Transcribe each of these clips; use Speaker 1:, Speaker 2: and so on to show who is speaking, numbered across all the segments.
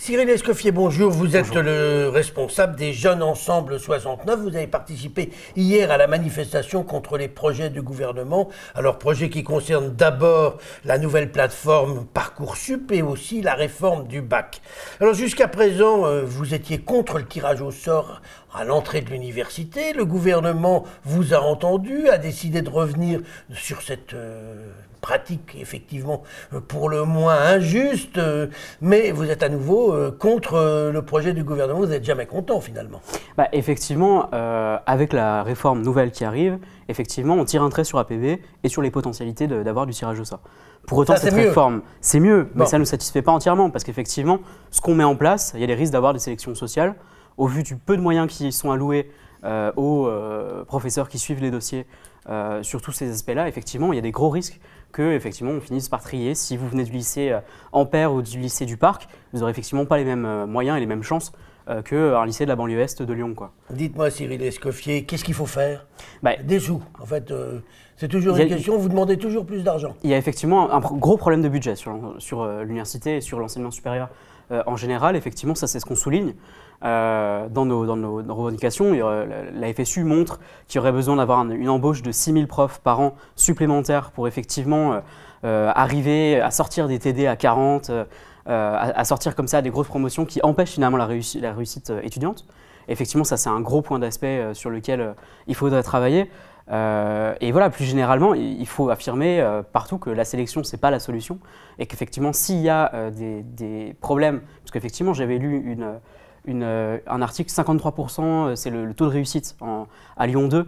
Speaker 1: Cyril Escoffier, bonjour. Vous êtes le responsable des Jeunes Ensemble 69. Vous avez participé hier à la manifestation contre les projets du gouvernement. Alors, projet qui concerne d'abord la nouvelle plateforme Parcoursup et aussi la réforme du bac. Alors, jusqu'à présent, vous étiez contre le tirage au sort à l'entrée de l'université. Le gouvernement vous a entendu, a décidé de revenir sur cette pratique, effectivement, pour le moins injuste, mais vous êtes à nouveau contre le projet du gouvernement. Vous n'êtes jamais content, finalement.
Speaker 2: Effectivement, avec la réforme nouvelle qui arrive, effectivement, on tire un trait sur APB et sur les potentialités d'avoir du tirage au sort. Pour autant, cette réforme, c'est mieux, mais ça ne nous satisfait pas entièrement, parce qu'effectivement, ce qu'on met en place, il y a des risques d'avoir des sélections sociales. Au vu du peu de moyens qui sont alloués aux professeurs qui suivent les dossiers sur tous ces aspects-là, effectivement, il y a des gros risques qu'effectivement on finisse par trier. Si vous venez du lycée Ampère ou du lycée du Parc, vous n'aurez effectivement pas les mêmes moyens et les mêmes chances qu'un lycée de la banlieue est de Lyon, quoi. Dites-moi,
Speaker 1: Cyril Escoffier, qu'est-ce qu'il faut faire? Des sous, en fait. C'est toujours une question, vous demandez toujours plus d'argent.
Speaker 2: Il y a effectivement un gros problème de budget sur l'université et sur l'enseignement supérieur en général. Effectivement, ça c'est ce qu'on souligne. Dans nos revendications, la FSU montre qu'il y aurait besoin d'avoir une embauche de 6 000 profs par an supplémentaires pour effectivement arriver à sortir des TD à 40, à sortir comme ça des grosses promotions qui empêchent finalement la réussite étudiante. Et effectivement, ça c'est un gros point d'aspect sur lequel il faudrait travailler. Et voilà, plus généralement, il faut affirmer partout que la sélection, ce n'est pas la solution et qu'effectivement, s'il y a des problèmes, parce qu'effectivement, j'avais lu un article, 53%, c'est le taux de réussite à Lyon 2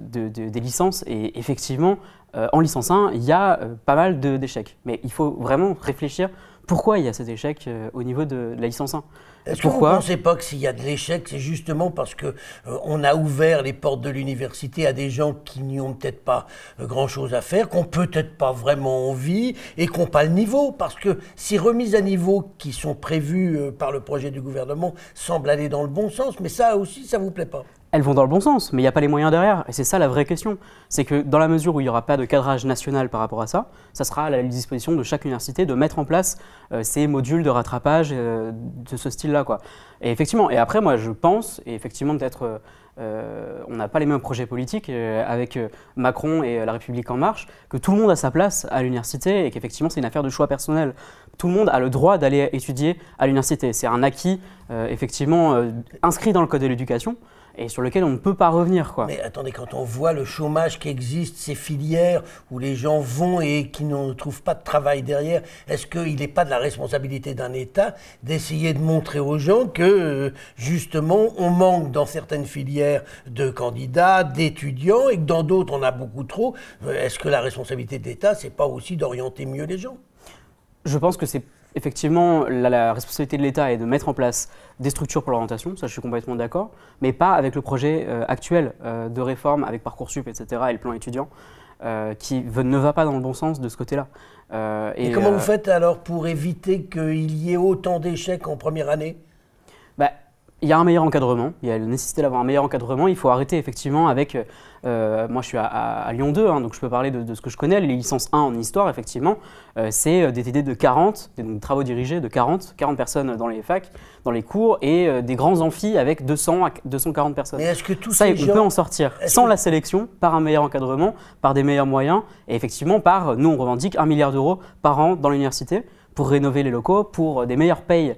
Speaker 2: des licences. Et effectivement, en licence 1, il y a pas mal d'échecs. Mais il faut vraiment réfléchir pourquoi il y a cet échec au niveau de la licence 1.
Speaker 1: Est-ce que vous ne pensez pas que s'il y a de l'échec, c'est justement parce qu'on a ouvert les portes de l'université à des gens qui n'y ont peut-être pas grand-chose à faire, qui n'ont peut-être pas vraiment envie et qui n'ont pas le niveau? Parce que ces remises à niveau qui sont prévues par le projet du gouvernement semblent aller dans le bon sens, mais ça aussi, ça ne vous plaît pas?
Speaker 2: Elles vont dans le bon sens, mais il n'y a pas les moyens derrière. Et c'est ça la vraie question. C'est que dans la mesure où il n'y aura pas de cadrage national par rapport à ça, ça sera à la disposition de chaque université de mettre en place ces modules de rattrapage de ce style-là, quoi. Et effectivement, et après moi je pense, et effectivement peut-être on n'a pas les mêmes projets politiques avec Macron et La République En Marche, que tout le monde a sa place à l'université et qu'effectivement c'est une affaire de choix personnel. Tout le monde a le droit d'aller étudier à l'université. C'est un acquis effectivement inscrit dans le Code de l'éducation et sur lequel on ne peut pas revenir, quoi.
Speaker 1: Mais attendez, quand on voit le chômage qui existe, ces filières où les gens vont et qui ne trouvent pas de travail derrière, est-ce qu'il n'est pas de la responsabilité d'un État d'essayer de montrer aux gens que, justement, on manque dans certaines filières de candidats, d'étudiants, et que dans d'autres, on a beaucoup trop? Est-ce que la responsabilité de l'État, c'est pas aussi d'orienter mieux les gens?
Speaker 2: Je pense que c'est effectivement la responsabilité de l'État est de mettre en place des structures pour l'orientation, ça je suis complètement d'accord, mais pas avec le projet actuel de réforme avec Parcoursup, etc. et le plan étudiant qui ne va pas dans le bon sens de ce côté-là.
Speaker 1: Et comment vous faites alors pour éviter qu'il y ait autant d'échecs en première année?
Speaker 2: Il y a un meilleur encadrement, il y a la nécessité d'avoir un meilleur encadrement. Il faut arrêter effectivement avec, moi je suis à Lyon 2, donc je peux parler de ce que je connais, les licences 1 en histoire effectivement, c'est des TD de 40, des travaux dirigés de 40 personnes dans les facs, dans les cours et des grands amphis avec 200 à 240 personnes.
Speaker 1: Mais est-ce que tout
Speaker 2: ça, on peut en sortir sans la sélection, par un meilleur encadrement, par des meilleurs moyens et effectivement par, nous on revendique 1 milliard d'euros par an dans l'université pour rénover les locaux, pour des meilleures payes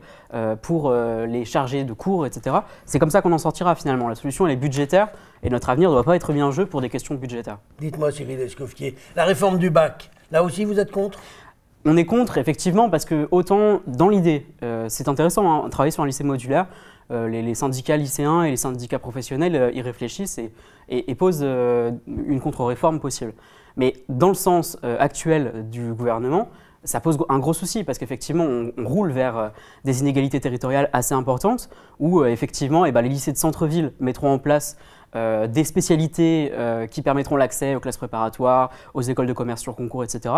Speaker 2: pour les chargés de cours, etc. C'est comme ça qu'on en sortira finalement. La solution elle est budgétaire et notre avenir ne doit pas être mis en jeu pour des questions budgétaires.
Speaker 1: Dites-moi Cyril Escoffier, la réforme du bac, là aussi vous êtes contre?
Speaker 2: On est contre effectivement parce que autant dans l'idée, c'est intéressant, travailler sur un lycée modulaire, les syndicats lycéens et les syndicats professionnels y réfléchissent et posent une contre-réforme possible. Mais dans le sens actuel du gouvernement, ça pose un gros souci parce qu'effectivement, on roule vers des inégalités territoriales assez importantes où effectivement, les lycées de centre-ville mettront en place des spécialités qui permettront l'accès aux classes préparatoires, aux écoles de commerce sur concours, etc.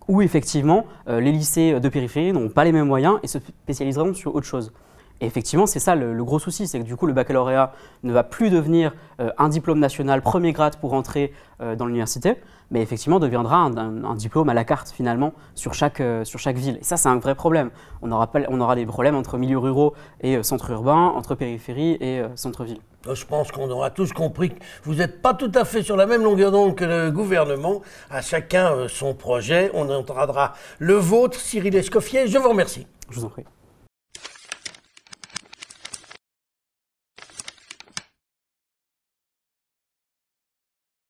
Speaker 2: Où effectivement, les lycées de périphérie n'ont pas les mêmes moyens et se spécialiseront sur autre chose. Et effectivement, c'est ça le gros souci, c'est que du coup, le baccalauréat ne va plus devenir un diplôme national premier grade pour entrer dans l'université, mais effectivement deviendra un diplôme à la carte finalement sur chaque ville. Et ça, c'est un vrai problème. On aura des problèmes entre milieux ruraux et centres urbains, entre périphérie et centre-ville.
Speaker 1: Je pense qu'on aura tous compris que vous n'êtes pas tout à fait sur la même longueur d'onde que le gouvernement. À chacun son projet. On entendra le vôtre, Cyril Escoffier. Je vous remercie.
Speaker 2: Je vous en prie.